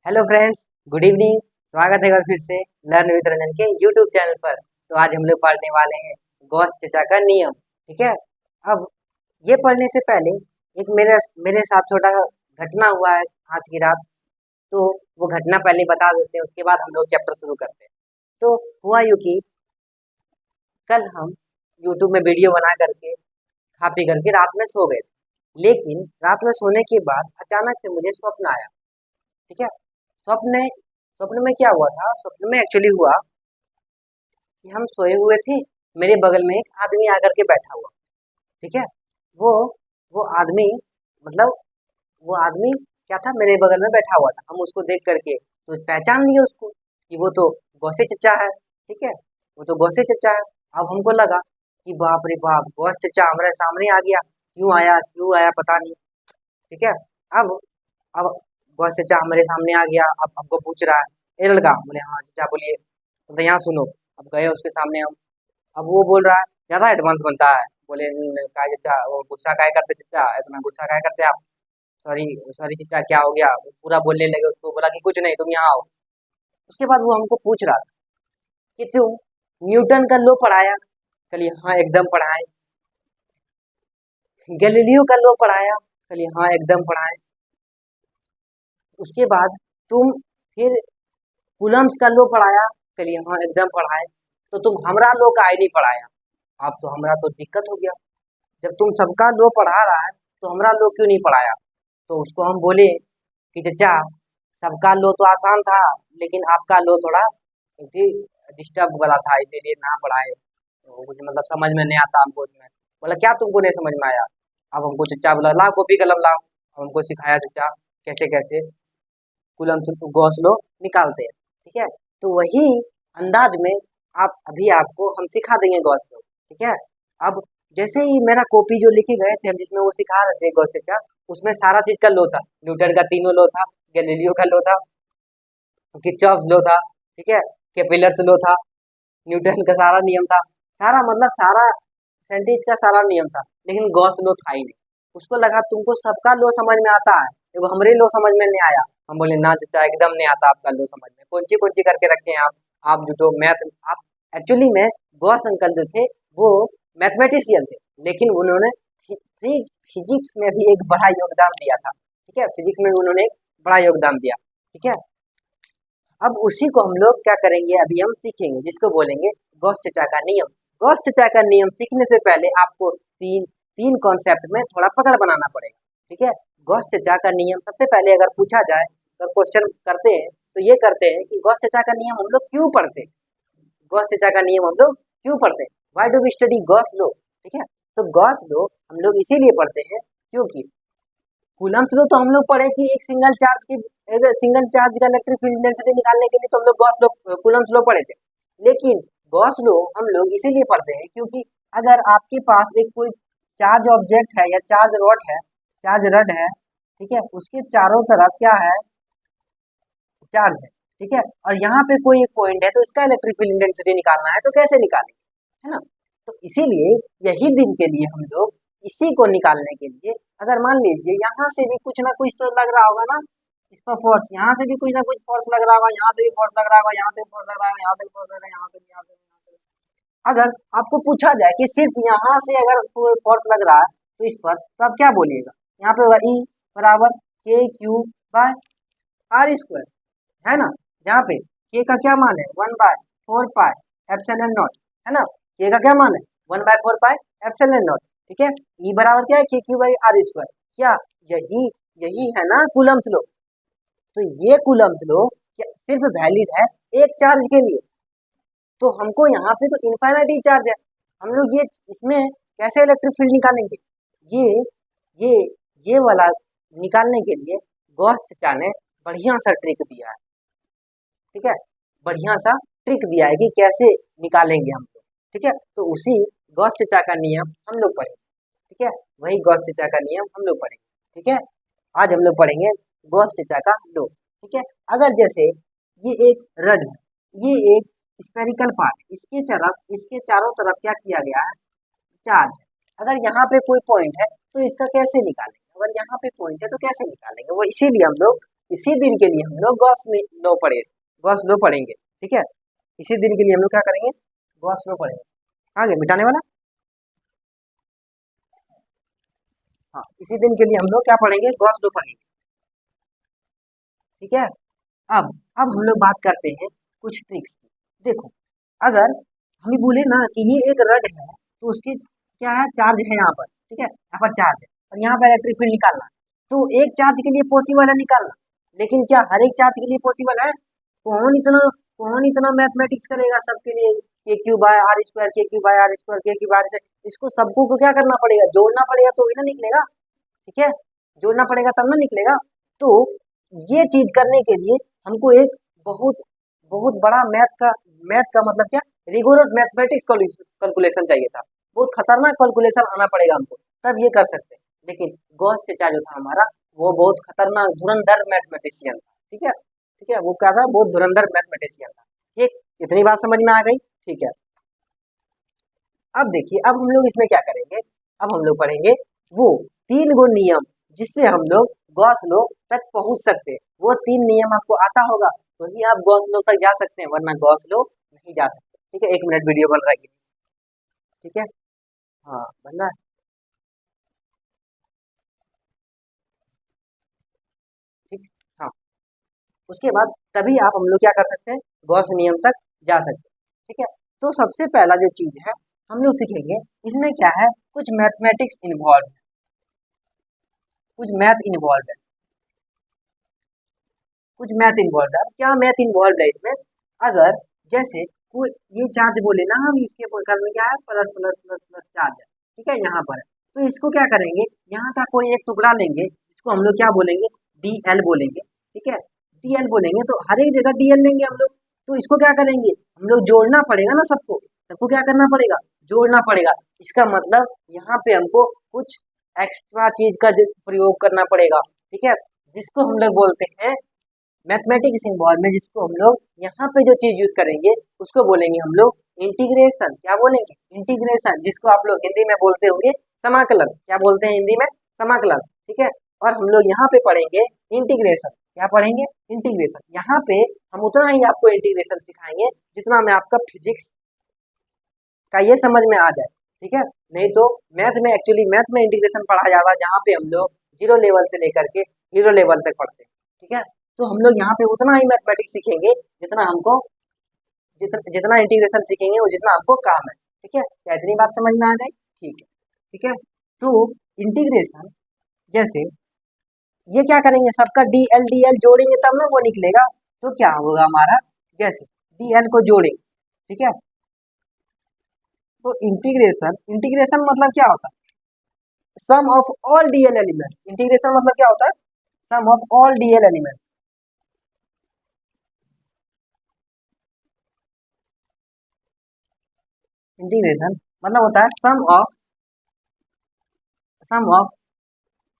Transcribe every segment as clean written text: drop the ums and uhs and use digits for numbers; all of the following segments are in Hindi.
Hello friends, good evening. स्वागत है फिर से लर्न विद रंजन के यूट्यूब चैनल पर। तो आज हम लोग पढ़ने वाले हैं गॉस चचा का नियम। ठीक है। अब ये पढ़ने से पहले एक मेरे मेरे साथ छोटा सा घटना हुआ है आज की रात। तो वो घटना पहले बता देते हैं, उसके बाद हम लोग चैप्टर शुरू करते हैं। तो हुआ यूँ कि कल हम यूट्यूब में वीडियो बना करके खा पी करके रात में सो गए। लेकिन रात में सोने के बाद अचानक से मुझे स्वप्न आया। ठीक है। स्वप्न स्वप्न में क्या हुआ था? स्वप्न में एक्चुअली हुआ कि हम सोए हुए थे, मेरे बगल में एक आदमी आकर के बैठा हुआ। ठीक है। वो वो आदमी मतलब वो आदमी क्या था, मेरे बगल में बैठा हुआ था। हम उसको देख करके तो पहचान लिए उसको कि वो तो गौसे चचा है। ठीक है। वो तो गौसे चचा है। अब हमको लगा कि बाप रे बाप, गौस चचा हमारे सामने आ गया। क्यों आया पता नहीं। ठीक है। अब गौस चचा हमारे सामने आ गया। अब हमको पूछ रहा है, ए लड़का। बोले हाँ चचा बोलिए। तो यहाँ सुनो। अब गए उसके सामने हम। अब वो बोल रहा है ज्यादा एडवांस बनता है। बोले काय चचा, वो गुस्सा काय करते चचा, इतना गुस्सा काय करते आप? सॉरी सॉरी चचा, क्या हो गया? वो पूरा बोलने लगे। उसको बोला कि कुछ नहीं, तुम यहाँ आओ। उसके बाद वो हमको पूछ रहा था कि तुम न्यूटन का लॉ पढ़ाया? चलिए हाँ एकदम पढ़ाए। गैलीलियो का लॉ पढ़ाया? चलिए हाँ एकदम पढ़ाए। उसके बाद तुम फिर कूलम्स का लॉ पढ़ाया? चलिए हाँ एकदम पढ़ाए। तो तुम हमरा लॉ का आई नहीं पढ़ाया। अब तो हमरा तो दिक्कत हो गया। जब तुम सबका लॉ पढ़ा रहा है तो हमरा लॉ क्यों नहीं पढ़ाया? तो उसको हम बोले कि चचा, सबका लॉ तो आसान था, लेकिन आपका लॉ थोड़ा डिस्टर्ब वाला था, इसीलिए ना पढ़ाए। तो कुछ मतलब समझ में नहीं आता हमको उसमें। बोला क्या तुमको नहीं समझ में आया? अब हमको चचा बोला ला कॉपी कलम लाओ। अब हमको सिखाया चचा कैसे कैसे कूलम से गॉस लॉ निकालते हैं। ठीक है। तो वही अंदाज में अभी आपको हम सिखा देंगे गॉस लॉ। ठीक है। अब जैसे ही मेरा कॉपी जो लिखे गए थे, जिसमें वो सिखा रहे थे गॉस चचा, उसमें सारा चीज का लॉ था। न्यूटन का तीनों लॉ था, गैलीलियो का लॉ था, किरचॉफ लॉ था। ठीक है। केपिलर्स लॉ था, न्यूटन का सारा नियम था। सारा मतलब सारा सेंटिज का सारा नियम था, लेकिन गॉस लॉ था ही नहीं। उसको लगा तुमको सबका लॉ समझ में आता है, देखो हमरे लॉ समझ में नहीं आया। हम बोले ना चचा, एकदम नहीं आता आपका लॉ समझ में। कौन सी करके रखे हैं आप जो तो मैथ आप एक्चुअली में गॉस अंकल जो थे वो मैथमेटिशियन थे, लेकिन उन्होंने फिजिक्स में भी एक बड़ा योगदान दिया था। ठीक है। फिजिक्स में उन्होंने एक बड़ा योगदान दिया। ठीक है। अब उसी को हम लोग क्या करेंगे, अभी हम सीखेंगे, जिसको बोलेंगे गॉस चचा का नियम। गॉस चचा का नियम सीखने से पहले आपको तीन तीन कॉन्सेप्ट में थोड़ा पकड़ बनाना पड़ेगा। ठीक है। गॉस चचा का नियम सबसे पहले अगर पूछा जाए, अगर क्वेश्चन करते हैं तो ये करते हैं कि गॉस चचा का नियम हम लोग क्यों पढ़ते हैं? गॉस चचा का नियम हम लोग क्यों पढ़ते हैं? Why do we study Gauss law? ठीक है। तो गॉस लॉ हम लोग इसीलिए पढ़ते हैं क्योंकि कूलम्स लॉ तो हम लोग पढ़े कि एक सिंगल चार्ज का इलेक्ट्रिक फील्ड डेंसिटी निकालने के लिए तो हम लोग गॉस लॉ कूलम्स लॉ पढ़े थे। लेकिन गॉस लॉ हम लोग इसीलिए पढ़ते हैं क्योंकि अगर आपके पास एक कोई चार्ज ऑब्जेक्ट है या चार्ज रड है, ठीक है, उसके चारों तरफ क्या है? चार्ज है। ठीक है। और यहाँ पे कोई एक पॉइंट है, तो इसका इलेक्ट्रिक फील्ड इंटेंसिटी निकालना है, तो कैसे निकालेंगे? है ना। तो इसीलिए यही दिन के लिए हम लोग इसी को निकालने के लिए, अगर मान लीजिए यहाँ से भी कुछ ना कुछ तो लग रहा होगा ना, इसका फोर्स, यहाँ से भी कुछ ना कुछ फोर्स लग रहा होगा, यहाँ से भी फोर्स लग रहा होगा, यहाँ से भी फोर्स लग रहा होगा, यहाँ से भी फोर्स लग रहा है, यहाँ से भी, यहाँ से भी, यहाँ से भी। अगर आपको पूछा जाए कि सिर्फ यहाँ से अगर फोर्स लग रहा है तो इस पर, तो आप क्या बोलिएगा? यहाँ पे होगा ई बराबर के क्यू बाय आर स्क्वायर, है ना। जहाँ पे के का क्या मान है? 1/4 पाई एप्सिलॉन नॉट, है ना। के का क्या मान है? 1/4 पाई एप्सिलॉन नॉट। ठीक है। ई बराबर क्या है? के क्यू बाई आर स्क्वायर। क्या यही यही है ना कूलम्स लॉ? तो ये कूलम्स लॉ सिर्फ वैलिड है एक चार्ज के लिए। तो हमको यहाँ पे तो इनफाइनाइट चार्ज है, हम लोग ये इसमें कैसे इलेक्ट्रिक फील्ड निकालेंगे? ये ये ये वाला निकालने के लिए गॉस चचा ने बढ़िया सा ट्रिक दिया है। ठीक है। बढ़िया सा ट्रिक दिया है कि कैसे निकालेंगे हम लोग। ठीक है। तो उसी गॉस चचा का नियम हम लोग पढ़ेंगे। ठीक है। वही गॉस चचा का नियम हम लोग पढ़ेंगे। ठीक है। आज हम लोग पढ़ेंगे गॉस चचा का लॉ। ठीक है। अगर जैसे ये एक रड है, ये एक स्पेरिकल पार्ट, इसके चारों तरफ क्या किया गया है? चार्ज है। अगर यहाँ पे कोई पॉइंट है तो इसका कैसे निकालेंगे? अगर यहाँ पे पॉइंट है तो कैसे निकालेंगे? वो इसीलिए हम लोग इसी दिन के लिए हम लोग गॉस लॉ पढ़ेंगे। ठीक है, इसी दिन के लिए हम लोग क्या करेंगे, गॉस लॉ पढ़ेंगे। आगे मिटाने वाला, हाँ, इसी दिन के लिए हम लोग क्या पढ़ेंगे, गॉस लॉ पढ़ेंगे। ठीक है, अब हम लोग बात करते हैं कुछ ट्रिक्स की। देखो, अगर हम बोले ना कि ये एक रड है, तो उसकी क्या है, चार्ज है यहाँ पर। ठीक है, यहाँ पर चार्ज है और यहाँ पर इलेक्ट्रिक फील्ड निकालना, तो एक चार्ज के लिए पॉसिबल है निकालना, लेकिन क्या हर एक चार्ज के लिए पॉसिबल है? कौन इतना मैथमेटिक्स करेगा सबके लिए, के Q by R square, K Q by R square, K Q bye, इसको सबको को क्या करना पड़ेगा, जोड़ना पड़ेगा तो ही ना निकलेगा। ठीक है, जोड़ना पड़ेगा तब ना निकलेगा। तो ये चीज करने के लिए हमको एक बहुत बहुत बड़ा मैथ का मतलब क्या, रिगोरस मैथमेटिक्स कैलकुलेशन चाहिए था। बहुत खतरनाक कैलकुलेशन आना पड़ेगा हमको, तब ये कर सकते हैं। लेकिन गॉस चेचा जो था हमारा, वो बहुत खतरनाक धुरंधर मैथमेटिशियन था। ठीक है, ठीक है, वो क्या था, बहुत धुरंधर मैथमेटिशियन था। ठीक, इतनी बात समझ में आ गई। ठीक है, अब देखिए, अब हम लोग इसमें क्या करेंगे, अब हम लोग पढ़ेंगे वो 3 गो नियम जिससे हम लोग गॉस लॉ तक पहुंच सकते हैं। वो 3 नियम आपको आता होगा तो ही आप गॉस लॉ तक जा सकते हैं, वरना गॉस लॉ नहीं जा सकते। ठीक है, 1 मिनट वीडियो बन रहा है। ठीक है, हाँ बनना है। ठीक, हाँ, उसके बाद तभी आप हम लोग क्या कर सकते हैं, गॉस नियम तक जा सकते हैं। ठीक है, तो सबसे पहला जो चीज है हम लोग सीखेंगे, इसमें क्या है, कुछ मैथमेटिक्स इन्वॉल्व है, कुछ मैथ इन्वॉल्व है, कुछ मैथ इन्वॉल्व है। अब क्या मैथ इन्वॉल्व है इसमें, अगर जैसे कोई ये चार्ज बोले ना हम, इसके बगल में क्या है, plus plus plus plus charge है। ठीक है, यहाँ पर है, तो इसको क्या करेंगे, यहाँ का कोई एक टुकड़ा लेंगे, जिसको हम लोग क्या बोलेंगे, डी एल बोलेंगे। ठीक है, डी एल बोलेंगे तो हर एक जगह डी एल लेंगे हम लोग। तो इसको क्या करेंगे, हम लोग जोड़ना पड़ेगा ना सबको, सबको क्या करना पड़ेगा, जोड़ना पड़ेगा। इसका मतलब यहाँ पे हमको कुछ एक्स्ट्रा चीज का प्रयोग करना पड़ेगा। ठीक है, जिसको हम लोग बोलते हैं मैथमेटिक्स इन्वॉल्व में, जिसको हम लोग यहाँ पे जो चीज यूज करेंगे उसको बोलेंगे हम लोग इंटीग्रेशन। क्या बोलेंगे, इंटीग्रेशन, जिसको आप लोग हिंदी में बोलते होंगे समाकलन। क्या बोलते हैं हिंदी में, समाकलन। ठीक है, और हम लोग यहाँ पे पढ़ेंगे इंटीग्रेशन। क्या पढ़ेंगे, इंटीग्रेशन। यहाँ पे हम उतना ही आपको इंटीग्रेशन सिखाएंगे जितना में आपका फिजिक्स का ये समझ में आ जाए। ठीक है, नहीं तो मैथ में इंटीग्रेशन पढ़ा जाता है, जहाँ पे हम लोग 0 लेवल से लेकर के हीरो लेवल तक पढ़ते हैं। ठीक है, तो हम लोग यहाँ पे उतना ही मैथमेटिक्स सीखेंगे जितना हमको, जितना इंटीग्रेशन सीखेंगे वो जितना हमको काम है। ठीक है, क्या इतनी बात समझ में आ गई? ठीक है, ठीक है, तो इंटीग्रेशन जैसे ये क्या करेंगे, सबका डी एल जोड़ेंगे तब ना वो निकलेगा। तो क्या होगा हमारा, जैसे डी एल को जोड़ेंगे। ठीक है, तो इंटीग्रेशन, इंटीग्रेशन मतलब क्या होता है, sum of all d l elements. Integration मतलब क्या होता है, sum of all d l elements. Integration मतलब होता है sum of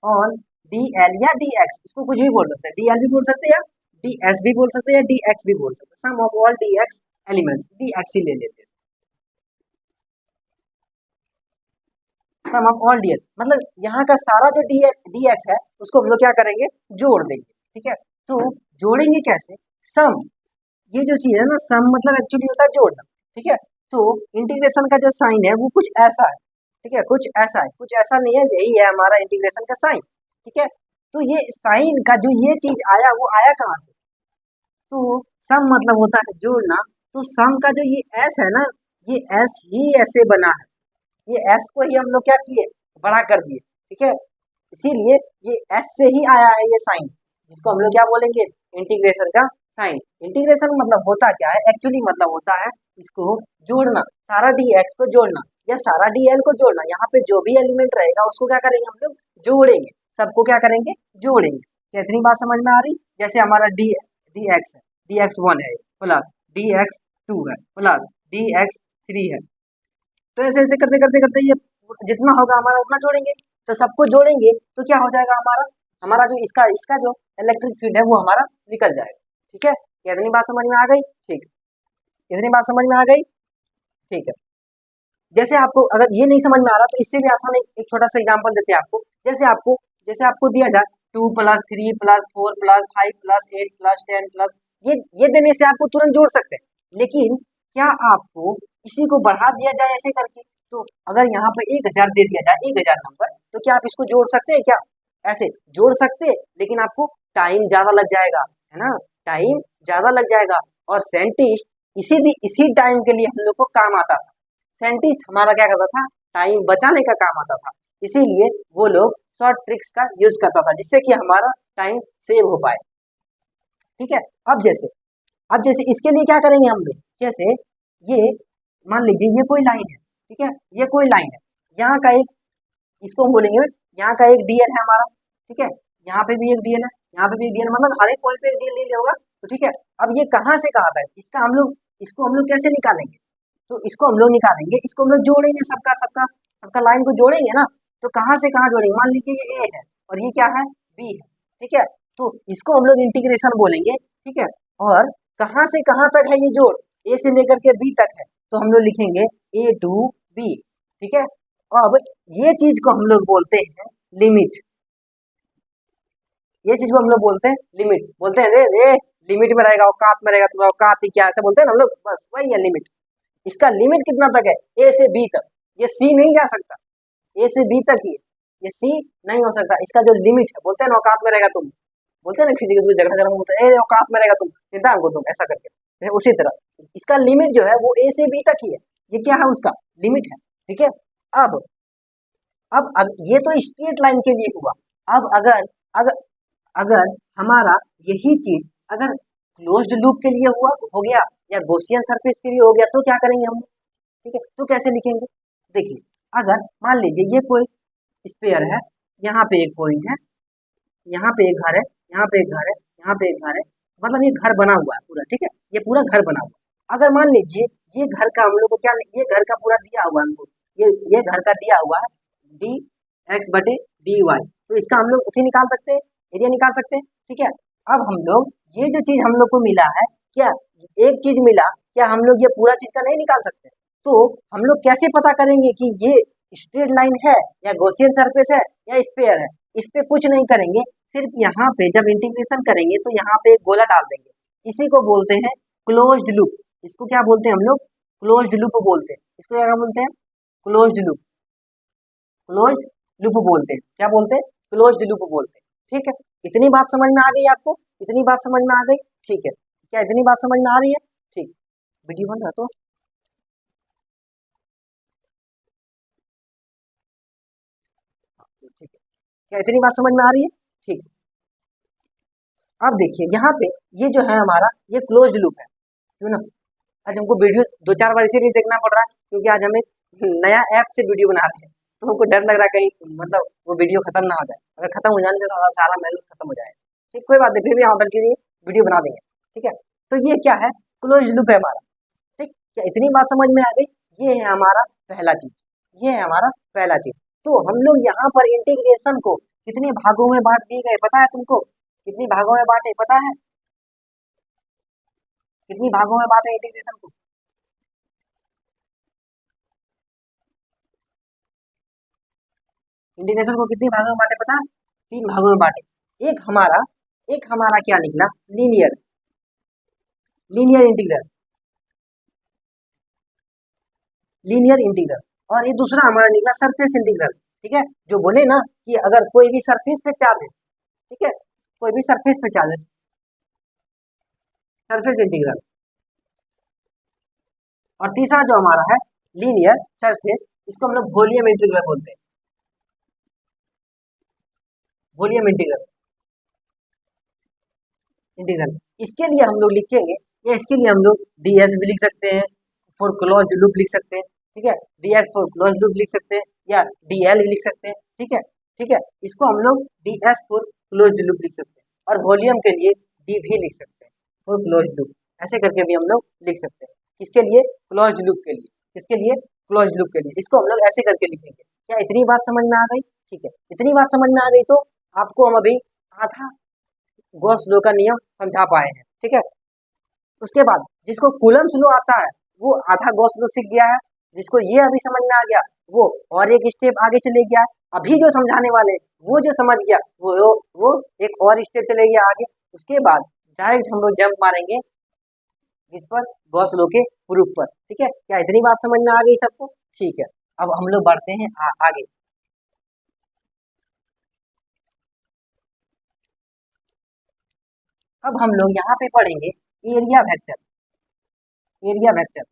all d l या डी एक्स, इसको कुछ भी बोल सकते हैं, डी एल भी बोल सकते हैं या डी एस भी बोल सकते हैं या डी एक्स भी बोल सकते हैं। Sum of all d x elements, d x ही ले लेते हैं। Sum of all d l मतलब यहाँ का सारा जो डी एक्स है उसको हम लोग क्या करेंगे, जोड़ देंगे। ठीक है, तो जोड़ेंगे कैसे, सम, ये जो चीज है ना, सम मतलब एक्चुअली होता है जोड़ना। ठीक है, तो इंटीग्रेशन का जो साइन है वो कुछ ऐसा है। ठीक है, कुछ ऐसा है, कुछ ऐसा नहीं है, यही है हमारा इंटीग्रेशन का साइन। ठीक है, तो ये साइन का जो ये चीज आया वो आया कहाँ से, तो सम मतलब होता है जोड़ना। तो सम का जो ये एस है ना, ये एस ही ऐसे बना है, ये एस को ही हम लोग क्या किए, बड़ा कर दिए। ठीक है, इसीलिए ये एस से ही आया है ये साइन, जिसको हम लोग क्या बोलेंगे, इंटीग्रेशन का साइन। इंटीग्रेशन मतलब होता क्या है, एक्चुअली मतलब होता है इसको जोड़ना, सारा डी एक्स को जोड़ना या सारा डी एल को जोड़ना। यहाँ पे जो भी एलिमेंट रहेगा उसको क्या करेंगे हम लोग, जोड़ेंगे, सबको क्या करेंगे, जोड़ेंगे। क्या इतनी बात समझ में आ रही, जैसे हमारा डी डी एक्स है, डी एक्स वन है प्लस डी एक्स टू है प्लस डी एक्स थ्री है, तो ऐसे ऐसे करते करते करते ये जितना होगा हमारा उतना जोड़ेंगे। तो सबको जोड़ेंगे तो क्या हो जाएगा हमारा, हमारा जो इसका इसका जो इलेक्ट्रिक फील्ड है वो हमारा निकल जाएगा। ठीक है, क्या इतनी बात समझ में आ गई? ठीक है, इतनी बात समझ में आ गई। ठीक है, जैसे आपको अगर ये नहीं समझ में आ रहा तो इससे भी आसान एक छोटा सा एग्जांपल देते हैं आपको। जैसे आपको दिया जाए 2+3+4+5+8+10+, ये देने से आपको तुरंत जोड़ सकते हैं। लेकिन क्या आपको इसी को बढ़ा दिया जाए ऐसे करके, तो अगर यहाँ पे 1000 दे दिया जाए, 1000 नंबर, तो क्या आप इसको जोड़ सकते हैं क्या? ऐसे जोड़ सकते, लेकिन आपको टाइम ज्यादा लग जाएगा, है ना, टाइम ज्यादा लग जाएगा। और साइंटिस्ट इसी टाइम के लिए हम लोग को काम आता था। साइंटिस्ट हमारा क्या करता था, टाइम बचाने का काम आता था, इसीलिए वो लोग शॉर्ट ट्रिक्स का यूज करता था, जिससे कि हमारा टाइम सेव हो पाए। ठीक है, अब जैसे इसके लिए क्या करेंगे हम लोग, जैसे ये मान लीजिए ये कोई लाइन है, ठीक है, ये कोई लाइन है, यहाँ का एक, इसको हम बोलेंगे, यहाँ का एक डीएल है हमारा, ठीक है, यहाँ पे भी एक डीएल है, यहाँ पे भी एक डीएल, मतलब हर एक पॉइंट पे एक डीएल ले होगा। तो ठीक है, अब ये कहाँ से कहाँ तक, इसको हम लोग कैसे निकालेंगे, तो इसको हम लोग निकालेंगे, इसको हम लोग जोड़ेंगे, सबका सबका सबका लाइन को जोड़ेंगे ना, तो कहाँ से कहाँ जोड़ेंगे, मान लीजिए ये ए है और ये क्या है, बी है, ठीक है, तो इसको हम लोग इंटीग्रेशन बोलेंगे, ठीक है, और कहाँ से कहाँ तक है ये जोड़, ए से लेकर के बी तक है, तो हम लोग लिखेंगे ए टू बी, ठीक है। अब ये चीज को हम लोग बोलते हैं लिमिट, ये चीज को हम लोग बोलते हैं लिमिट, बोलते हैं रे रे लिमिट में रहेगा, औकात में रहेगा, तुम्हारा औकात ही क्या, ऐसा बोलते हैं ना हम लोग, बस वही है लिमिट। इसका लिमिट कितना तक है, ए से बी तक, ये सी नहीं जा सकता, ए से बी तक ही है, ये सी नहीं हो सकता। इसका जो लिमिट है, बोलते हैं ना औकात में रहेगा तुम, बोलते हैं ना किसी किसी को झगड़ा झगड़ा बोलते हैं औकात में रहेगा तुम, चिंता हमको तुम, ऐसा करके। तो उसी तरह इसका लिमिट जो है वो ए से बी तक ही है, ये क्या है उसका लिमिट है, ठीक है। अब ये तो स्ट्रेट लाइन के लिए हुआ। अब अगर अगर अगर हमारा यही चीज अगर क्लोज्ड लूप के लिए हुआ हो गया, या गॉसियन सरफेस के लिए हो गया, तो क्या करेंगे हम, ठीक है, तो कैसे लिखेंगे, देखिए, अगर मान लीजिए ये कोई स्फीयर है, यहाँ पे एक पॉइंट है, यहाँ पे एक घर है, यहाँ पे एक घर है, यहाँ पे एक घर है, मतलब ये घर बना हुआ है पूरा, ठीक है, ये पूरा घर बना हुआ है। अगर मान लीजिए ये घर का हम लोग को क्या, ये घर का पूरा दिया हुआ है हमको, ये घर का दिया हुआ है डी एक्स बटे डी वाई, तो इसका हम लोग उठी निकाल सकते हैं, एरिया निकाल सकते हैं, ठीक है। अब हम लोग ये जो चीज हम लोग को मिला है, क्या एक चीज मिला, क्या हम लोग ये पूरा चीज का नहीं निकाल सकते, तो हम लोग कैसे पता करेंगे कि ये स्ट्रेट लाइन है या गॉसियन सरफेस है या स्फीयर है, इस पे कुछ नहीं करेंगे, सिर्फ यहाँ पे जब इंटीग्रेशन करेंगे तो यहाँ पे एक गोला डाल देंगे, इसी को बोलते हैं क्लोज्ड लूप। इसको क्या बोलते हैं हम लोग, क्लोज्ड लूप बोलते हैं, इसको क्या बोलते हैं, क्लोज्ड लूप, क्लोज्ड लूप बोलते हैं, क्या बोलते हैं, क्लोज्ड लूप बोलते हैं, ठीक है। इतनी बात समझ में आ गई आपको, इतनी बात समझ में आ गई, ठीक है, क्या इतनी बात समझ में आ रही है, ठीक, वीडियो बन रहा तो ठीक है, क्या इतनी बात समझ में आ रही है, ठीक। अब देखिए यहाँ पे ये जो है हमारा ये क्लोज्ड लूप है, क्यों ना, आज हमको वीडियो 2-4 बार इसीलिए देखना पड़ रहा है क्योंकि आज हम एक नया ऐप से वीडियो बना रहे हैं, तो हमको डर लग रहा है कहीं मतलब वो वीडियो खत्म ना हो जाए, अगर खत्म हो जाने से सारा मेहनत खत्म हो जाए, ठीक, कोई बात नहीं, फिर भी हम आपके लिए वीडियो बना देंगे, ठीक है। तो ये क्या है, क्लोज लूप है हमारा, ठीक, क्या इतनी बात समझ में आ गई, ये है हमारा पहला चीज, ये है हमारा पहला चीज। तो हम लोग यहाँ पर इंटीग्रेशन को कितने भागों में बांट दिए गए पता है तुमको, कितनी भागों में बांटे पता है, कितनी भागों में बांटे इंटीग्रेशन को, इंटीग्रेशन को कितनी भागों में बांटे पता है, 3 भागों में बांटे। एक हमारा क्या निकला, linear, linear integral, linear integral, और ये दूसरा हमारा निकला सरफेस इंटीग्रल, ठीक है। जो बोले ना कि अगर कोई भी सरफेस पे चार्ज है, ठीक है, कोई भी सरफेस पे चार्ज है, सरफेस इंटीग्रल। और तीसरा जो हमारा है लीनियर सरफेस, इसको हम लोग वॉल्यूम इंटीग्रल बोलते हैं, वॉल्यूम इंटीग्रल, इंटीग्रल। इसके लिए हम लोग लिखेंगे, या इसके लिए हम लोग ds भी लिख सकते हैं, फॉर क्लोज्ड लूप लिख सकते हैं, ठीक है, dx फॉर क्लोज्ड लूप लिख सकते हैं, या dl भी लिख सकते हैं, ठीक है, ठीक है। इसको हम लोग ds फॉर क्लोज्ड लूप लिख सकते हैं, और वॉल्यूम के लिए d भी लिख सकते हैं फॉर क्लोज्ड लूप, ऐसे करके भी हम लोग लिख सकते हैं, किसके लिए, क्लोज्ड लूप के लिए, किसके लिए, क्लोज्ड लूप के लिए, इसको हम लोग ऐसे करके लिखेंगे। क्या इतनी बात समझ में आ गई, ठीक है, इतनी बात समझ में आ गई तो आपको हम अभी आधा गॉस लॉ का नियम समझा पाए हैं, ठीक है। उसके बाद जिसको कूलम्स लॉ आता है वो आधा गॉस लॉ सीख गया है, जिसको ये अभी समझ में आ गया वो और एक स्टेप आगे चले गया है। अभी जो समझाने वाले वो जो समझ गया वो एक और स्टेप चले गया आगे। उसके बाद डायरेक्ट हम लोग जंप मारेंगे इस पर, गॉस लॉ के प्रूफ पर। ठीक है, क्या इतनी बात समझ में आ गई सबको? ठीक है, अब हम लोग बढ़ते हैं आगे। अब हम लोग यहाँ पे पढ़ेंगे area vector. Area vector,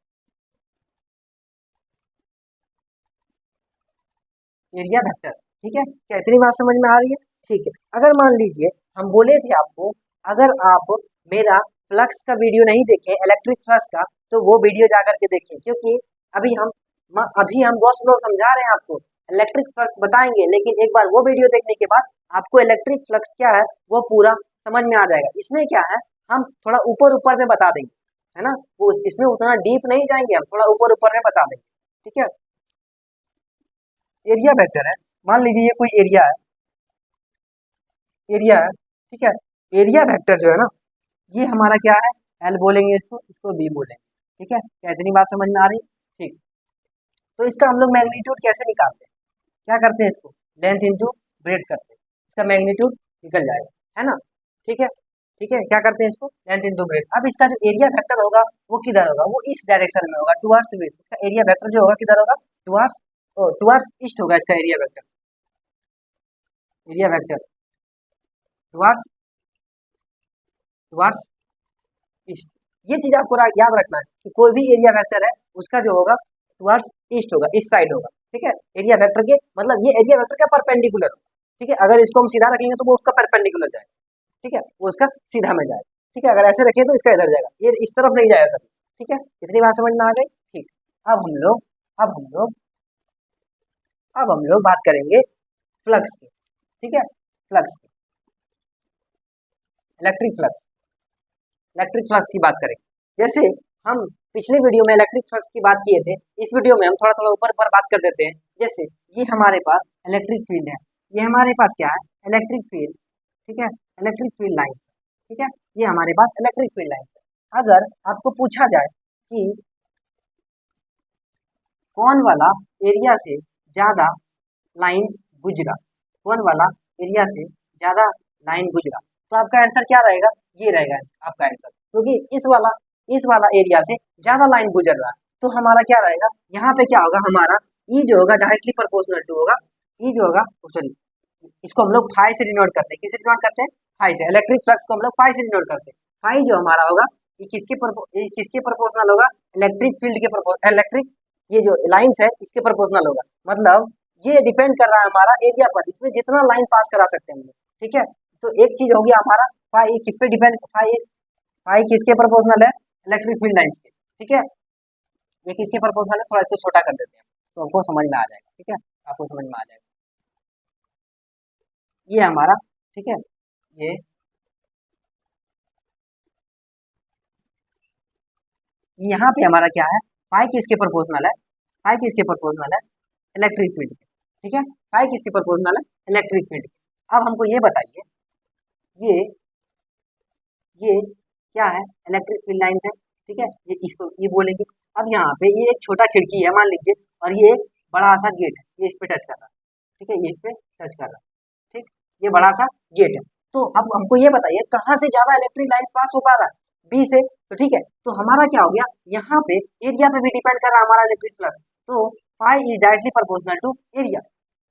area vector. ठीक है, क्या इतनी बात समझ में आ रही है? ठीक है, अगर मान लीजिए हम बोले थे आपको, अगर आप मेरा फ्लक्स का वीडियो नहीं देखें, इलेक्ट्रिक फ्लक्स का, तो वो वीडियो जाकर के देखें, क्योंकि अभी हम गॉस लॉ समझा रहे हैं आपको, इलेक्ट्रिक फ्लक्स बताएंगे, लेकिन एक बार वो वीडियो देखने के बाद आपको इलेक्ट्रिक फ्लक्स क्या है वो पूरा समझ में आ जाएगा। इसमें क्या है, हम थोड़ा ऊपर ऊपर में बता देंगे, है ना, वो इसमें उतना डीप नहीं जाएंगे, हम थोड़ा ऊपर ऊपर में बता देंगे। ठीक है, एरिया वेक्टर है, मान लीजिए ये कोई एरिया है, एरिया है, ठीक है। एरिया वेक्टर जो है ना, ये हमारा क्या है, एल बोलेंगे इसको, इसको बी बोलेंगे। ठीक है, क्या इतनी बात समझ में आ रही है? ठीक, तो इसका हम लोग मैग्नीट्यूड कैसे निकालते हैं? क्या करते हैं, इसको लेंथ इंटू ब्रेड करते हैं, इसका मैग्नीट्यूड निकल जाएगा, है ना। ठीक है, ठीक है, क्या करते हैं इसको लेंथ इंटू ब्रेड। अब इसका जो एरिया वेक्टर होगा वो किधर होगा, वो इस डायरेक्शन में होगा, टुवर्ड्स वेस्ट। इसका एरिया वेक्टर जो होगा किधर होगा, टुवर्ड्स, टुवर्ड्स ईस्ट होगा इसका area vector. Area vector towards, towards east. ये चीज आपको याद रखना है कि कोई भी एरिया वेक्टर है उसका जो होगा टुवर्ड्स ईस्ट होगा, इस साइड होगा। ठीक है, एरिया वेक्टर के मतलब ये एरिया वेक्टर का परपेंडिकुलर होगा। ठीक है, अगर इसको हम सीधा रखेंगे तो वो उसका परपेंडिकुलर जाएगा। ठीक है, वो उसका सीधा में जाएगा। ठीक है, अगर ऐसे रखें तो इसका इधर जाएगा, ये इस तरफ नहीं जाएगा कभी। ठीक है, इतनी बात समझ में आ गई? ठीक, अब हम लोग अब हम लोग अब हम लोग बात करेंगे फ्लक्स की। ठीक है, फ्लक्स की, इलेक्ट्रिक फ्लक्स, इलेक्ट्रिक फ्लक्स की बात करें। जैसे हम पिछले वीडियो में इलेक्ट्रिक फ्लक्स की बात किए थे, इस वीडियो में हम थोड़ा थोड़ा ऊपर ऊपर बात कर देते हैं। जैसे ये हमारे पास इलेक्ट्रिक फील्ड है, ये हमारे पास क्या है, इलेक्ट्रिक फील्ड। ठीक है, इलेक्ट्रिक फील्ड लाइन। ठीक है, ये हमारे पास इलेक्ट्रिक फील्ड लाइन है। अगर आपको पूछा जाए कि कौन वाला एरिया से ज्यादा लाइन गुजरा, कौन वाला एरिया से ज्यादा लाइन गुजरा, तो आपका आंसर क्या रहेगा, ये रहेगा आपका आंसर, क्योंकि इस वाला एरिया से ज्यादा लाइन गुजर रहा है। तो हमारा क्या रहेगा, यहाँ पे क्या होगा, हमारा ई जो होगा डायरेक्टली प्रोपोर्शनल टू होगा, ई जो होगा, सॉरी, इसको हम लोग फाई से डिनोट करते हैं। किससे डिनोट करते हैं, फाई से। इलेक्ट्रिक फ्लक्स को हम लोग फाई से डिनोट करते हैं। फाई जो हमारा होगा ये किसके प्रोपोर्शनल होगा, इलेक्ट्रिक फील्ड के प्रोपोर्शनल, इलेक्ट्रिक ये जो लाइन्स है इसके प्रोपोर्शनल होगा। मतलब ये डिपेंड कर रहा है हमारा एरिया पर, इसमें जितना लाइन पास करा सकते हैं हम लोग। ठीक है, तो एक चीज होगी हमारा फाई किस पे डिपेंड, फाई किसके प्रोपोर्शनल है, इलेक्ट्रिक फील्ड लाइन्स के। ठीक है, ये किसके प्रोपोर्शनल है, थोड़ा इसको छोटा कर देते हैं तो हमको समझ में आ जाएगा। ठीक है, आपको समझ में आ जाएगा, ये हमारा, ठीक है, ये यहाँ पे हमारा क्या है, फाई किसके प्रोपोर्शनल है, फाई किसके प्रोपोर्शनल है, इलेक्ट्रिक फील्ड के। ठीक है, फाई किसके प्रोपोर्शनल है, इलेक्ट्रिक फील्ड के। अब हमको ये बताइए, ये ये क्या है, इलेक्ट्रिक फील्ड लाइन है। ठीक है, ये इसको ये बोलेंगे। अब यहाँ पे ये एक छोटा खिड़की है मान लीजिए, और ये एक बड़ा सा गेट है, ये इस पे टच कर रहा है। ठीक है, ये इस पे टच कर रहा है। ठीक, ये बड़ा सा गेट है। तो अब हमको ये बताइए कहाँ से ज्यादा इलेक्ट्रिक लाइन पास हो पा रहा है, बी से। तो ठीक है, तो हमारा क्या हो गया, यहाँ पे एरिया पे भी डिपेंड कर रहा है हमारा इलेक्ट्रिक फ्लक्स। तो phi is directly proportional to area.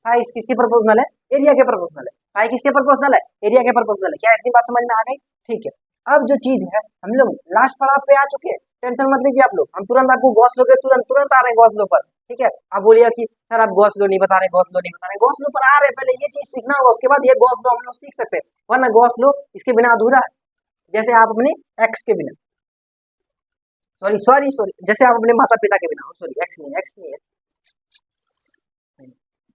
Phi किसके प्रोपोर्शनल है, एरिया के प्रोपोर्शनल है। फाई किसके प्रोपोर्शनल है, एरिया के प्रोपोर्शनल है। क्या इतनी बात समझ में आ गई? ठीक है, अब जो चीज है हम लोग लास्ट पड़ाव पे आ चुके हैं, टेंशन मत लीजिए आप लोग, हम तुरंत आपको गॉस लो के तुरंत तुरंत आ रहे हैं गॉस लो पर। ठीक है, आप बोलिए कि सर आप गॉस लो नहीं बता रहे, गॉस लो नहीं बता रहे, गॉस लो पर आ रहे हैं, पहले ये चीज सीखना होगा, उसके बाद ये गॉस लो हम लोग सीख सकते हैं, वरना गॉस लो इसके बिना अधूरा है। जैसे आप अपने एक्स के बिना, सॉरी सॉरी सॉरी, जैसे आप अपने माता पिता के बिना, सॉरी एक्स नहीं, एक्स नहीं,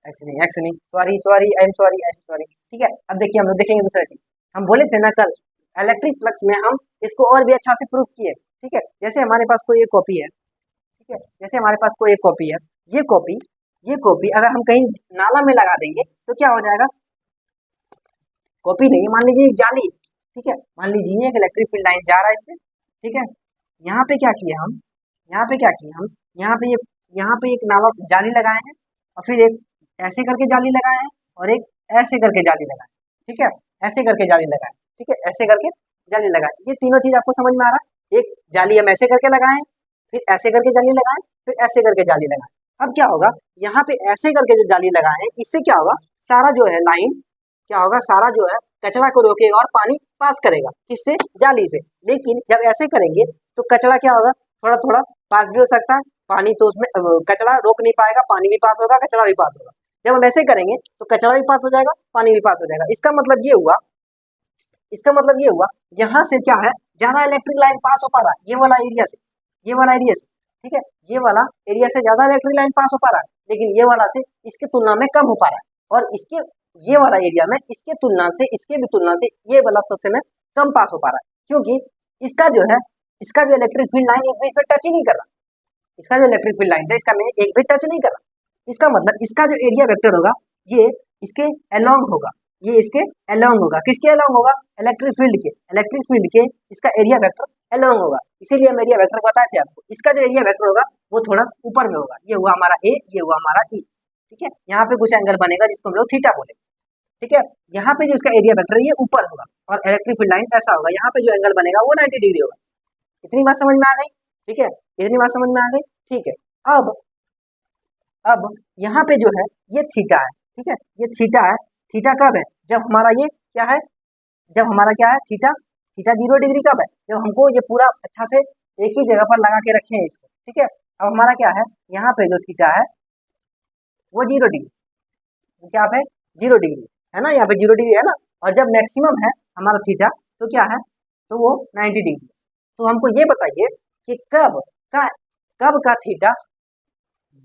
एक्स नहीं, एक्स नहीं, sorry sorry, I am sorry, I am sorry. ठीक है, अब देखिए हम लोग देखेंगे दूसरा चीज, हम बोले थे ना कल इलेक्ट्रिक फ्लक्स में हम इसको और भी अच्छा से प्रूफ किए। ठीक है, जैसे हमारे पास कोई एक कॉपी है, ठीक है, जैसे हमारे पास कोई एक कॉपी है, ये कॉपी ये कॉपी अगर हम कहीं नाला में लगा देंगे तो क्या हो जाएगा, कॉपी नहीं, मान लीजिए एक जाली। ठीक है, मान लीजिए एक इलेक्ट्रिक फील्ड लाइन जा रहा है इससे। ठीक है, यहाँ पे क्या किया हम, यहाँ पे क्या किया हम, यहाँ पे एक नाला जाली लगाए हैं, और फिर एक ऐसे करके जाली लगाए हैं और एक ऐसे करके जाली लगाए, ठीक है, ऐसे करके जाली लगाए, ठीक है, ऐसे करके जाली लगाए। ये तीनों चीज आपको समझ में आ रहा है? एक जाली हम ऐसे करके लगाए, फिर ऐसे करके जाली लगाए, फिर ऐसे करके जाली लगाए। अब क्या होगा, यहाँ पे ऐसे करके जो जाली लगाए हैं, इससे क्या होगा, सारा जो है लाइन क्या होगा, सारा जो है कचरा को रोकेगा और पानी पास करेगा, किससे, जाली से। लेकिन जब ऐसे करेंगे तो कचरा क्या होगा, थोड़ा थोड़ा पास भी हो सकता है, पानी तो उसमें कचरा रोक नहीं पाएगा, पानी भी पास होगा, कचरा भी पास होगा। जब हम ऐसे करेंगे तो कचरा भी पास हो जाएगा, पानी भी पास हो जाएगा। इसका मतलब ये हुआ, इसका मतलब ये हुआ, यहाँ से क्या है, ज्यादा इलेक्ट्रिक लाइन पास हो पा रहा है, ये वाला एरिया से, ये वाला एरिया से, ठीक है, ये वाला एरिया से ज्यादा इलेक्ट्रिक लाइन पास हो पा रहा है, लेकिन ये वाला से इसके तुलना में कम हो पा रहा है। और इसके ये वाला एरिया में इसके तुलना से, इसके भी तुलना से ये वाला सबसे में कम पास हो पा रहा है, क्योंकि इसका जो है, इसका जो इलेक्ट्रिक फील्ड लाइन एक भी इस पर टच ही नहीं कर रहा, इसका जो इलेक्ट्रिक फील्ड लाइन है इसका में एक भी टच नहीं कर रहा। इसका मतलब इसका जो एरिया वेक्टर होगा ये इसके अलोंग होगा, ये इसके अलोंग होगा, किसके अलोंग होगा, इलेक्ट्रिक फील्ड के, इलेक्ट्रिक फील्ड के इसका एरिया वेक्टर अलोंग होगा। इसीलिए हम एरिया वेक्टर बताए थे आपको, इसका जो एरिया वेक्टर होगा वो थोड़ा ऊपर में होगा, ये हुआ हमारा ए, ये हुआ हमारा ई, ठीक है। यहाँ पे कुछ एंगल बनेगा जिसको हम लोग थीटा बोले, ठीक है। यहाँ पे जो इसका एरिया वेक्टर है ये ऊपर होगा और इलेक्ट्रिक फील्ड लाइन ऐसा होगा, यहाँ पे जो एंगल बनेगा वो 90 डिग्री होगा। इतनी बात समझ में आ गई, ठीक है, इतनी बात समझ में आ गई, ठीक है। अब अब यहाँ पे जो है ये थीटा है, ठीक है, ये थीटा है। थीटा कब है, जब हमारा ये क्या है, जब हमारा क्या है थीटा, थीटा 0 डिग्री कब है, जब हमको ये पूरा अच्छा से एक ही जगह पर लगा के रखे हैं इसको, ठीक है। अब हमारा क्या है, यहाँ पे जो थीटा है वो 0 डिग्री, क्या है 0 डिग्री है ना, यहाँ पे 0 डिग्री है ना। और जब मैक्सिमम है हमारा थीटा तो क्या है, तो वो 90 डिग्री। तो हमको ये बताइए कि का कब का थीटा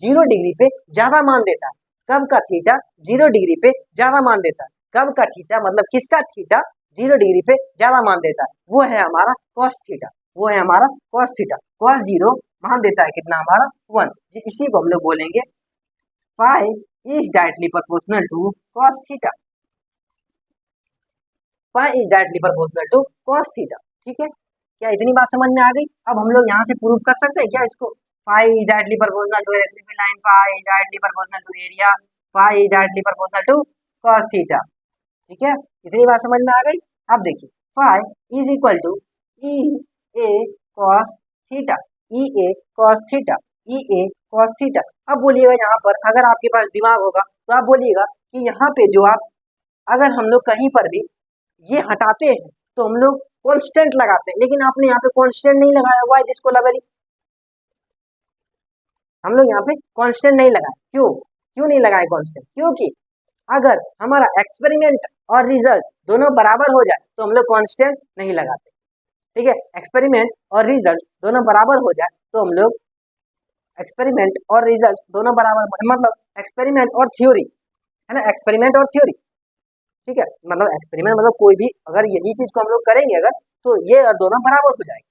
0 डिग्री पे ज्यादा मान देता है, कब का थीटा 0 डिग्री पे ज्यादा मान देता है, कब का थीटा मतलब किसका थीटा 0 डिग्री पे ज्यादा मान देता है, वो है हमारा कॉस थीटा, वो है हमारा कॉस थीटा। कॉस 0 मान देता है कितना, हमारा 1। इसी को हम लोग बोलेंगे phi is directly proportional to cos theta, phi is directly proportional to cos theta, ठीक है। क्या इतनी बात समझ में आ गई? अब हम लोग यहाँ से प्रूव कर सकते हैं क्या इसको, phi is directly proportional to electric line, phi is directly proportional to area, phi is directly proportional to cos theta, ठीक है। इतनी बात समझ में आ गई। अब देखिए phi is equal to E A cos theta, E A cos theta, E A cos theta. अब बोलिएगा यहाँ पर अगर आपके पास दिमाग होगा तो आप बोलिएगा कि यहाँ पे जो आप, अगर हम लोग कहीं पर भी ये हटाते हैं तो हम लोग कांस्टेंट लगाते हैं, लेकिन आपने यहाँ पे कांस्टेंट नहीं लगाया हुआ है जिसको लगा, हम लोग यहाँ पे कांस्टेंट नहीं लगाए, क्यों, क्यों नहीं लगाए कांस्टेंट, क्योंकि अगर हमारा एक्सपेरिमेंट और रिजल्ट दोनों बराबर हो जाए तो हम लोग कांस्टेंट नहीं लगाते, ठीक है। एक्सपेरिमेंट और रिजल्ट दोनों बराबर हो जाए तो हम लोग, एक्सपेरिमेंट और रिजल्ट दोनों बराबर मतलब एक्सपेरिमेंट और थ्योरी, है ना, एक्सपेरिमेंट और थ्योरी, ठीक है। मतलब एक्सपेरिमेंट मतलब कोई भी अगर यही चीज को हम लोग करेंगे अगर, तो ये और दोनों बराबर हो जाएगा,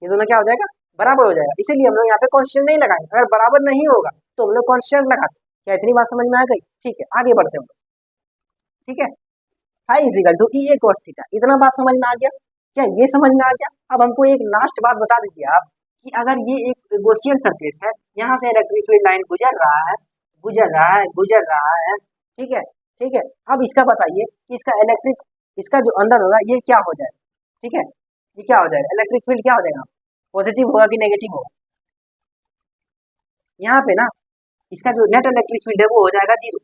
ये दोनों क्या हो जाएगा, बराबर हो जाएगा। इसीलिए हम लोग यहाँ पे कांस्टेंट नहीं लगाएंगे, अगर बराबर नहीं होगा तो हम लोग कांस्टेंट लगाते। क्या इतनी बात समझ में आ गई? ठीक है, आगे बढ़ते हैं, ठीक है। Phi is equal to E A cos theta, इतना बात समझ में आ गया, क्या ये समझ में आ गया? अब हमको एक लास्ट बात बता दीजिए आप कि अगर ये एक गॉसियन सरफेस है, यहाँ से इलेक्ट्रिक फील्ड लाइन गुजर रहा है, गुजर रहा है, गुजर रहा है, ठीक है, ठीक है। अब इसका बताइए कि इसका इलेक्ट्रिक, इसका जो अंदर होगा ये क्या हो जाएगा, ठीक है, ये क्या हो जाएगा, इलेक्ट्रिक फील्ड क्या हो जाएगा, पॉजिटिव होगा कि नेगेटिव होगा? यहाँ पे ना इसका जो नेट इलेक्ट्रिक फील्ड है वो हो जाएगा 0,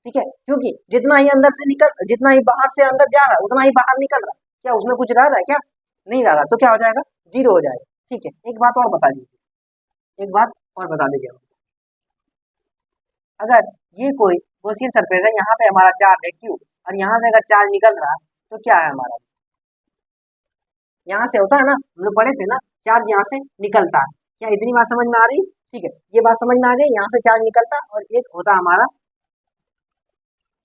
ठीक है, क्योंकि जितना ही अंदर से निकल, जितना ही बाहर से अंदर जा रहा है उतना ही बाहर निकल रहा है, क्या उसमें कुछ रह रहा है क्या, नहीं रह रहा, तो क्या हो जाएगा, 0 हो जाएगा, ठीक है। एक बात और बता दीजिए, एक बात और बता दीजिए, अगर ये कोई गॉसियन सरफेस है, यहाँ पे हमारा चार्ज है क्यू, और यहाँ से अगर चार्ज निकल रहा है तो क्या है हमारा, यहाँ से होता है ना, हम लोग पढ़े थे ना, चार्ज यहाँ से निकलता है। क्या इतनी बात समझ में आ रही? ठीक है, ये बात समझ में आ गई, यहाँ से चार्ज निकलता और एक होता हमारा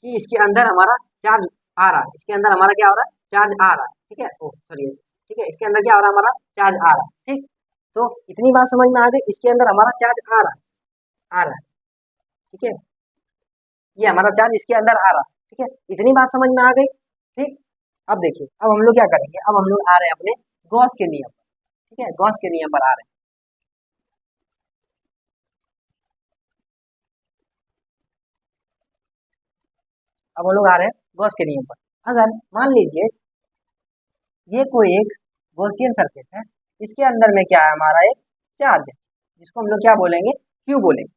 कि इसके अंदर हमारा चार्ज आ रहा है, इसके अंदर हमारा क्या हो रहा है, चार्ज आ रहा है, ठीक है, ओ सॉरी, ठीक है, इसके अंदर क्या हो रहा है, हमारा चार्ज आ रहा है, ठीक। तो इतनी बात समझ में आ गई, इसके अंदर हमारा चार्ज आ रहा है, आ रहा है, ठीक है, ये हमारा चार्ज इसके अंदर आ रहा है, ठीक है, इतनी बात समझ में आ गई, ठीक। अब देखिए, अब हम लोग क्या करेंगे, अब हम लोग आ रहे हैं अपने गॉस के नियम पर, ठीक है, गॉस के नियम पर आ रहे हैं। अब हम लोग आ रहे हैं गॉस के नियम पर। अगर मान लीजिए ये कोई एक गॉसियन सर्किट है, इसके अंदर में क्या है, हमारा एक चार्ज है जिसको हम लोग क्या बोलेंगे, क्यू बोलेंगे।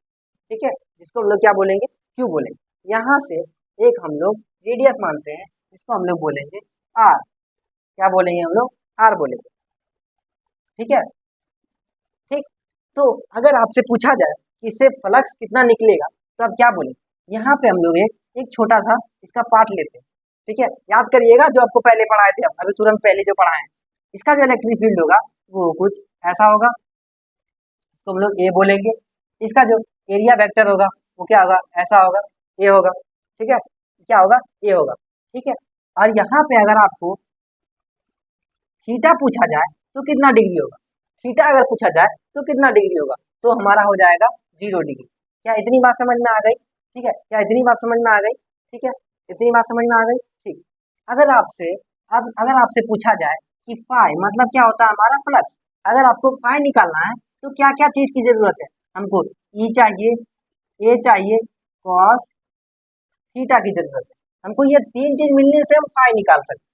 ठीक है, जिसको हम लोग क्या बोलेंगे, क्यू बोलेंगे। यहाँ से एक हम लोग रेडियस मानते हैं, जिसको हम लोग बोलेंगे आर। क्या बोलेंगे हम लोग, आर बोलेंगे। ठीक है, ठीक। तो अगर आपसे पूछा जाए कि इससे फ्लक्स कितना निकलेगा, तो आप क्या बोलेंगे। यहाँ पे हम लोग एक छोटा सा इसका पार्ट लेते हैं। ठीक है, याद करिएगा जो आपको पहले पढ़ाए थे, अभी तुरंत पहले जो पढ़ाए हैं। इसका जो इलेक्ट्रिक फील्ड होगा वो कुछ ऐसा होगा, इसको हम लोग ए बोलेंगे। इसका जो एरिया वेक्टर होगा वो क्या होगा, ऐसा होगा, ए होगा। ठीक है, क्या होगा, ए होगा। ठीक है, और यहाँ पे अगर आपको थीटा पूछा जाए तो कितना डिग्री होगा, थीटा अगर पूछा जाए तो कितना डिग्री होगा, तो हमारा हो जाएगा 0 डिग्री। क्या इतनी बात समझ में आ गई। ठीक है, क्या इतनी बात समझ में आ गई। ठीक है, इतनी बात समझ में आ गई। ठीक, अगर आपसे अब अगर आपसे पूछा जाए कि फाई मतलब क्या होता है, हमारा फ्लक्स। अगर आपको फाई निकालना है तो क्या क्या चीज की जरूरत है, हमको ई चाहिए, ए चाहिए, कॉस थीटा की जरूरत है। हमको ये तीन चीज मिलने से हम फाई निकाल सकते हैं।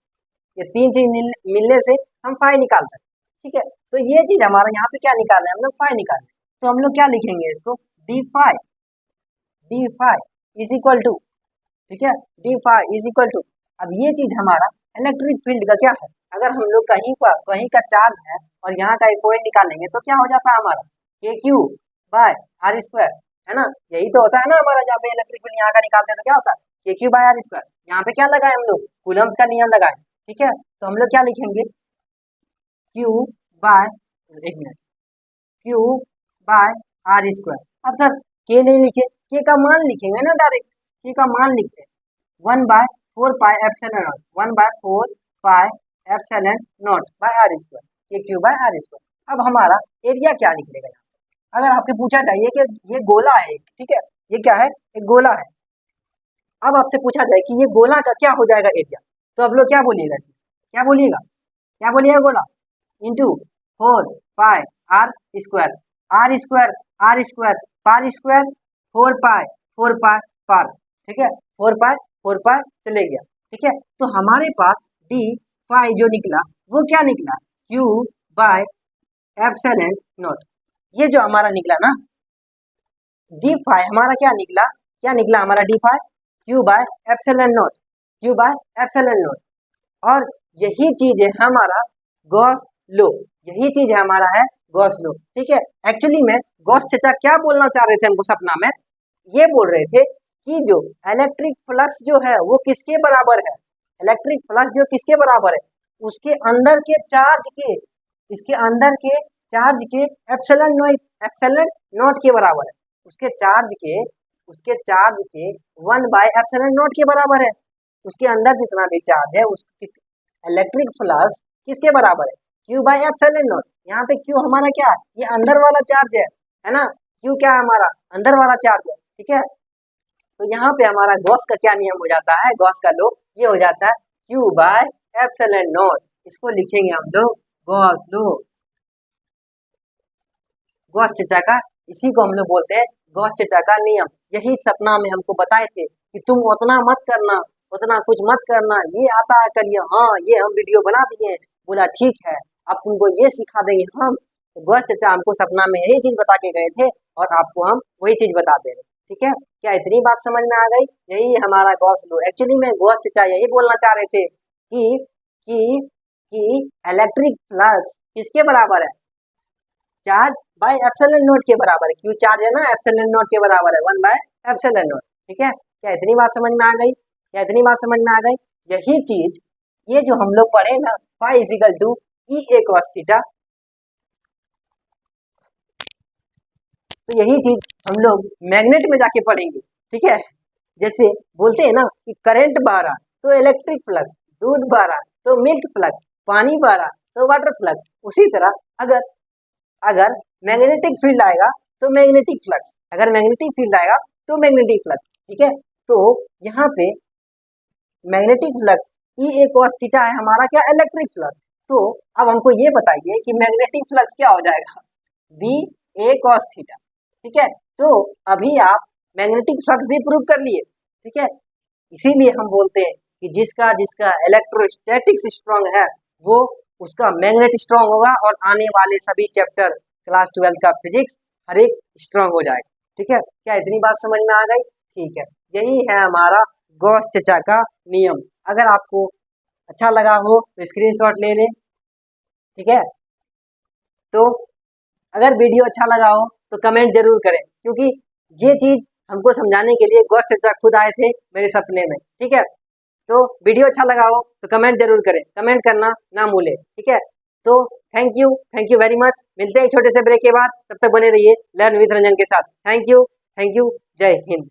ये तीन चीज मिलने से हम फाई निकाल सकते हैं। ठीक है, तो ये चीज हमारा यहाँ पे क्या निकाल रहे हैं, हम लोग फाई निकाल रहे हैं। तो हम लोग क्या लिखेंगे इसको, d phi is equal to, ठीक है, d phi is equal to. अब ये चीज हमारा इलेक्ट्रिक फील्ड का क्या है, अगर हम लोग कहीं का चार्ज है और यहाँ का एक पॉइंट निकालेंगे तो क्या हो जाता है हमारा, के क्यू बाय आर स्क्वायर, है ना। यही तो होता है ना हमारा, जहाँ पे इलेक्ट्रिक फील्ड यहाँ का निकालते हैं तो क्या होता है, के क्यू बाय आर स्क्वायर। यहाँ पे क्या लगाए हम लोग, कूलम्स का नियम लगाए। ठीक है, तो हम लोग क्या लिखेंगे, क्यू बाय, एक minute, Q by R square. अब सर के नहीं लिखे, के का मान लिखेंगे ना डायरेक्ट, के का मान लिखते हैं 1/4 pi epsilon naught, 1/4 pi epsilon naught by R square, K Q by R square. अब हमारा एरिया क्या निकलेगा यहाँ पे? अगर आपसे पूछा जाए कि ये गोला है एक, ठीक है, ये क्या है, एक गोला है। अब आपसे पूछा जाए कि ये गोला का क्या हो जाएगा एरिया, तो आप लोग क्या बोलिएगा, क्या बोलिएगा, क्या बोलिएगा, गोला into 4 pi R square, R square, R square, पार स्क्वायर, 4 पाई, 4 पाई पार। ठीक है, 4 पाई, 4 पाई चले गया। ठीक है, तो हमारे पास डी फाई जो निकला वो क्या निकला, क्यू बाय एप्सिलॉन नॉट। ये जो हमारा निकला ना डी फाई, हमारा क्या निकला, क्या निकला हमारा d phi, Q by epsilon naught, Q by epsilon naught. और यही चीज है हमारा गॉस लो, यही चीज है हमारा है गॉस लो। ठीक है, एक्चुअली में गॉस चचा क्या बोलना चाह रहे थे हमको सपना में, ये बोल रहे थे कि जो इलेक्ट्रिक फ्लक्स जो है वो किसके बराबर है, इलेक्ट्रिक फ्लक्स जो किसके बराबर है, उसके अंदर के चार्ज के, इसके अंदर के चार्ज के एप्सिलॉन नॉट के बराबर है, उसके चार्ज के, उसके चार्ज के 1/एप्सिलॉन नॉट के बराबर है। उसके अंदर जितना भी चार्ज है उस इलेक्ट्रिक फ्लक्स किसके बराबर है, क्यू बाय एप्सिलॉन नॉट। यहाँ पे क्यू हमारा क्या है, ये अंदर वाला चार्ज है ना, क्यू क्या है हमारा अंदर वाला चार्ज है। ठीक है, तो यहाँ पे हमारा गॉस का क्या नियम हो जाता है, गॉस का लो ये हो जाता है क्यू बाय एप्सिलॉन नॉट। इसको लिखेंगे हम लोग गॉस लो, गॉस चचा का, इसी को हम लोग बोलते हैं गॉस चचा का नियम। यही सपना में हमको बताए थे कि तुम उतना मत करना, उतना कुछ मत करना, ये आता है करिए। हाँ, ये हम वीडियो बना दिए, बोला ठीक है अब तुमको ये सिखा देंगे हम। तो गॉस चचा हमको सपना में यही चीज बता के गए थे और आपको हम वही चीज बता दे रहे। ठीक है, क्या इतनी बात समझ में आ गई, यही हमारा गॉस लो। एक्चुअली में गॉस चचा यही बोलना चाह रहे थे कि कि इलेक्ट्रिक फ्लक्स किसके बराबर है, चार्ज बाय एप्सिलॉन नॉट के बराबर है। क्यू चार्ज है ना, एप्सिलॉन नॉट के बराबर है 1/एप्सिलॉन नॉट। ठीक है, क्या इतनी बात समझ में आ गई, क्या इतनी बात समझ में आ गई। यही चीज ये जो हम लोग पढ़े ना, phi is equal to E A cos theta, तो यही चीज हम लोग मैग्नेट में जाके पढ़ेंगे। ठीक है, जैसे बोलते हैं ना कि करंट बह रहा तो इलेक्ट्रिक फ्लक्स, दूध बह रहा तो मिल्क फ्लक्स, पानी बह रहा तो वाटर फ्लक्स, उसी तरह अगर अगर मैग्नेटिक फील्ड आएगा तो मैग्नेटिक फ्लक्स, अगर मैग्नेटिक फील्ड आएगा तो मैग्नेटिक फ्लक्स। ठीक है, तो यहाँ पे magnetic flux E A cos theta है हमारा क्या, इलेक्ट्रिक फ्लक्स। तो अब हमको ये बताइए कि मैग्नेटिक फ्लक्स क्या हो जाएगा, बी ए कॉस थीटा। ठीक है, तो अभी आप मैग्नेटिक फ्लक्स भी प्रूव कर लिए। ठीक है, इसीलिए हम बोलते हैं कि जिसका जिसका इलेक्ट्रोस्टैटिक्स स्ट्रांग है वो उसका मैग्नेट स्ट्रांग होगा और आने वाले सभी चैप्टर क्लास 12 का फिजिक्स हर एक स्ट्रांग हो जाएगा। ठीक है, क्या इतनी बात समझ में आ गई? ठीक है, यही है हमारा गॉस चचा का नियम। अगर आपको अच्छा लगा हो तो स्क्रीनशॉट ले लें। ठीक है, तो अगर वीडियो अच्छा लगा हो तो कमेंट जरूर करें, क्योंकि ये चीज हमको समझाने के लिए गौस चचा खुद आए थे मेरे सपने में। ठीक है, तो वीडियो अच्छा लगा हो तो कमेंट जरूर करें, कमेंट करना ना भूलें। ठीक है, तो थैंक यू वेरी मच। मिलते हैं एक छोटे से ब्रेक के बाद, तब तक बने रहिए लर्न विद रंजन के साथ। थैंक यू, जय हिंद।